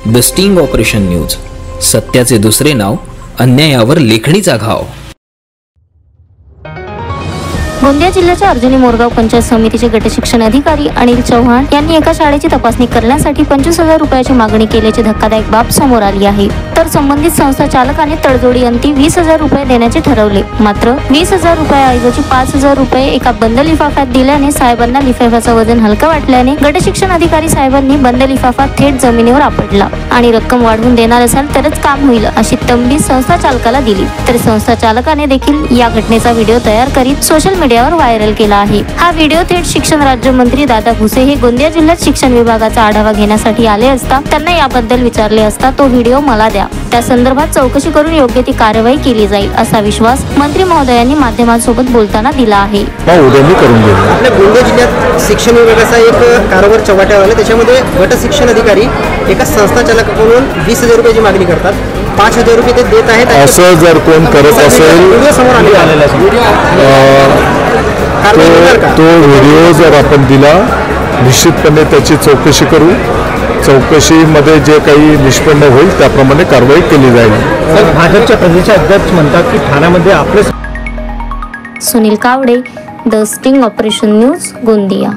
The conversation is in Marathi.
द स्टिंग ऑपरेशन न्यूज, सत्याचे दुसरे नाव, अन्यायावर लेखणीचा घाव। गोंदिया जिल्ह्याच्या अर्जुनी मोरगाव पंचायत समितीचे गटशिक्षण अधिकारी अनिल चव्हाण यांनी एका शाळेची तपासणी करण्यासाठी 25,000 रुपयाची मागणी केल्याची धक्कादायक बाब समोर आली आहे। तर संबंधित संस्था चालकाने तडजोडी अंती 20,000 रुपये देण्याचे ठरवले। मात्र 20,000 रुपयाऐवजी 5,000 रुपये एका बंद लिफाफ्यात दिल्याने साहेबांना लिफाफ्याचं वजन हलकं वाटल्याने गटशिक्षण अधिकारी साहेबांनी बंद लिफाफा थेट जमिनीवर आपटला आणि रक्कम वाढवून देणार असाल तरच काम होईल अशी तंबी संस्था चालकाला दिली। तर संस्था चालकाने देखील या घटनेचा व्हिडिओ तयार करीत सोशल मीडियावर व्हायरल केला आहे। हा व्हिडिओ थेट शिक्षण राज्यमंत्री दादा भुसे हे गोंदिया जिल्ह्यात शिक्षण विभागाचा आढावा घेण्यासाठी आले असता त्यांना याबद्दल विचारले असता तो व्हिडिओ मला द्या, त्या संदर्भात चौकशी करून योग्य ती कारवाई केली जाईल असा विश्वास मंत्री महोदयांनी माध्यमांसोबत बोलताना दिला आहे। आपल्या गोंदिया जिल्ह्यात शिक्षण विभागाचा एक कारभार चव्हाट्यावर आला, त्याच्यामध्ये गट शिक्षण अधिकारी एका संस्था चालकाकडून 20,000 रुपयाची मागणी करतात, 5,000 रुपये ते देत आहेत। असं जर कोण करत असेल तो व्हिडिओ जर आपण दिला, निश्चितपणे त्याची चौकशी करू। चौकशीमध्ये जे काही निष्पन्न होईल त्याप्रमाणे कारवाई केली जाईल। भाजपच्या प्रदेशाध्यक्ष म्हणतात की ठाण्यामध्ये आपले Sunil Kawade, the sting operation news, Gondia.